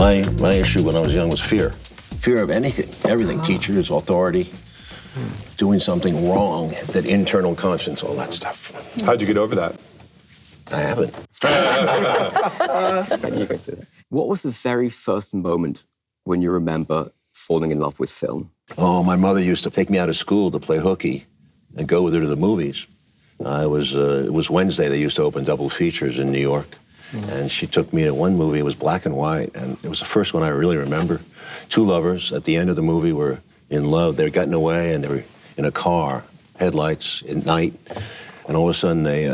My issue when I was young was fear. Fear of anything, everything, teachers, authority, doing something wrong, that internal conscience, all that stuff. How'd you get over that? I haven't. What was the very first moment when you remember falling in love with film? Oh, my mother used to take me out of school to play hooky and go with her to the movies. It was Wednesday, they used to open double features in New York. And she took me to one movie, it was black and white, and it was the first one I really remember. Two lovers at the end of the movie were in love. They'd gotten away and they were in a car, headlights at night, and all of a sudden they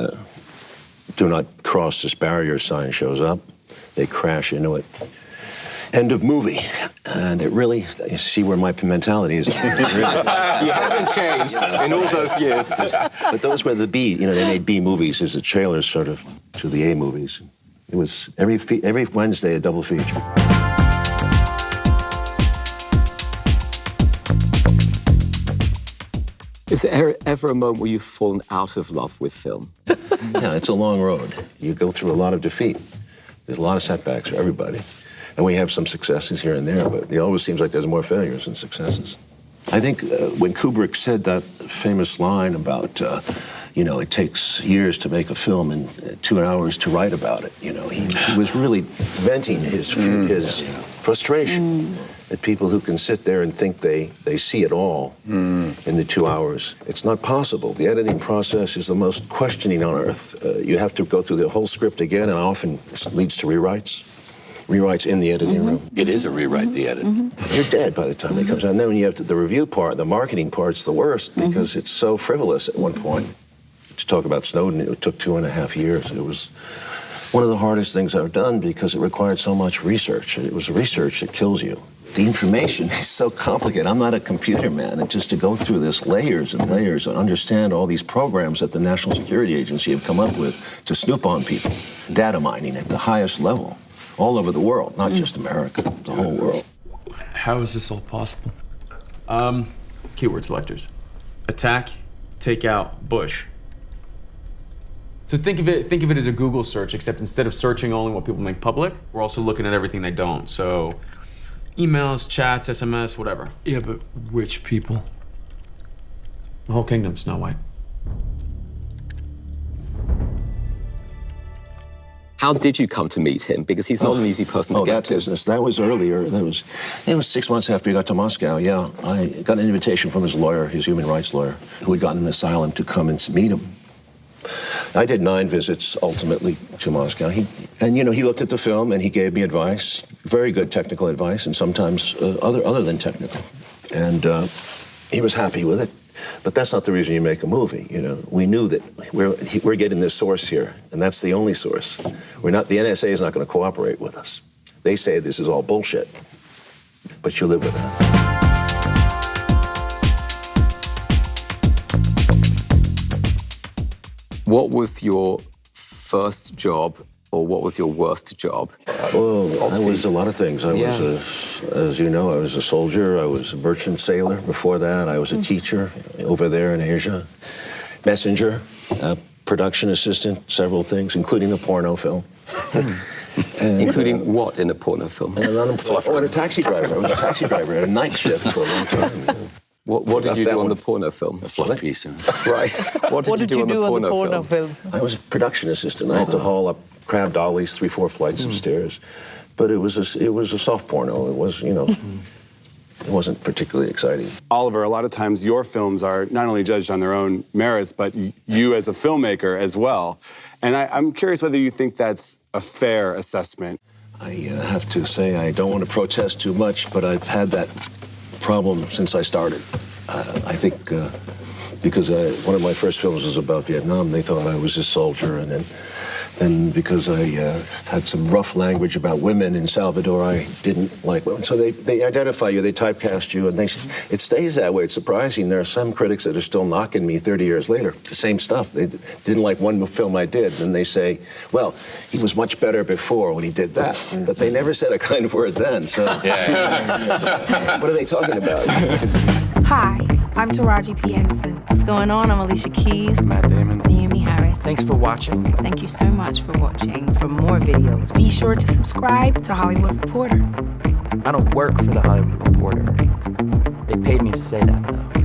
do not cross this barrier sign shows up. They crash into it. End of movie. And it really, you see where my mentality is. Really, You haven't changed in all those years. but those were the B, they made B movies as the trailers sort of to the A movies. It was every Wednesday a double feature. Is there ever a moment where you've fallen out of love with film? Yeah, it's a long road. You go through a lot of defeat. There's a lot of setbacks for everybody. And we have some successes here and there, but it always seems like there's more failures than successes. I think when Kubrick said that famous line about, it takes years to make a film and 2 hours to write about it, he was really venting his frustration at people who can sit there and think they see it all in the 2 hours. It's not possible. The editing process is the most questioning on earth. You have to go through the whole script again, and often it leads to rewrites. Rewrites in the editing room. It is a rewrite, the edit. You're dead by the time it comes out. And then when you have the review part, the marketing part's the worst because it's so frivolous at one point. To talk about Snowden, it took 2.5 years. It was one of the hardest things I've done because it required so much research. It was research that kills you. The information is so complicated. I'm not a computer man. And just to go through this layers and layers and understand all these programs that the National Security Agency have come up with to snoop on people. Data mining at the highest level. All over the world, not just America, the whole world. How is this all possible? Keyword selectors. Attack, take out, Bush. So think of it as a Google search, except instead of searching only what people make public, we're also looking at everything they don't. So emails, chats, SMS, whatever. Yeah, but which people? The whole kingdom, Snow White. How did you come to meet him? Because he's not an easy person to get to. Business. That was earlier. It was 6 months after he got to Moscow, yeah. I got an invitation from his lawyer, his human rights lawyer, who had gotten an asylum to come and meet him. I did 9 visits, ultimately, to Moscow. He looked at the film and he gave me advice, very good technical advice, and sometimes other than technical. And he was happy with it. But that's not the reason you make a movie, We knew that we're getting this source here, and that's the only source. The NSA is not going to cooperate with us. They say this is all bullshit, but you live with that. What was your first job, or what was your worst job? Well, I was a lot of things. I was, as you know, I was a soldier. I was a merchant sailor. Before that, I was a teacher over there in Asia. Messenger, production assistant, several things, including a porno film. And, including what in a porno film? And a taxi driver. I was a taxi driver at a night shift for a long time. What did you do on the porno film? A fluff piece. Right. What did you do on the porno film? I was a production assistant. I had to haul up crab dollies 3-4 flights of stairs. But it was a soft porno. It was, it wasn't particularly exciting. Oliver, a lot of times your films are not only judged on their own merits, but you as a filmmaker as well. And I'm curious whether you think that's a fair assessment. I have to say I don't want to protest too much, but I've had that problem since I started. I think because one of my first films was about Vietnam, they thought I was a soldier, and then because I had some rough language about women in Salvador, I didn't like women. So they identify you, they typecast you, and it stays that way. It's surprising. There are some critics that are still knocking me 30 years later. The same stuff. They didn't like one film I did, and they say, well, he was much better before when he did that. But they never said a kind word then, so what are they talking about? Hi, I'm Taraji P. Henson. What's going on? I'm Alicia Keys. Matt Damon. Naomi Harris. Thanks for watching. Thank you so much for watching. For more videos, Be sure to subscribe to Hollywood Reporter. I don't work for The Hollywood Reporter. They paid me to say that, though.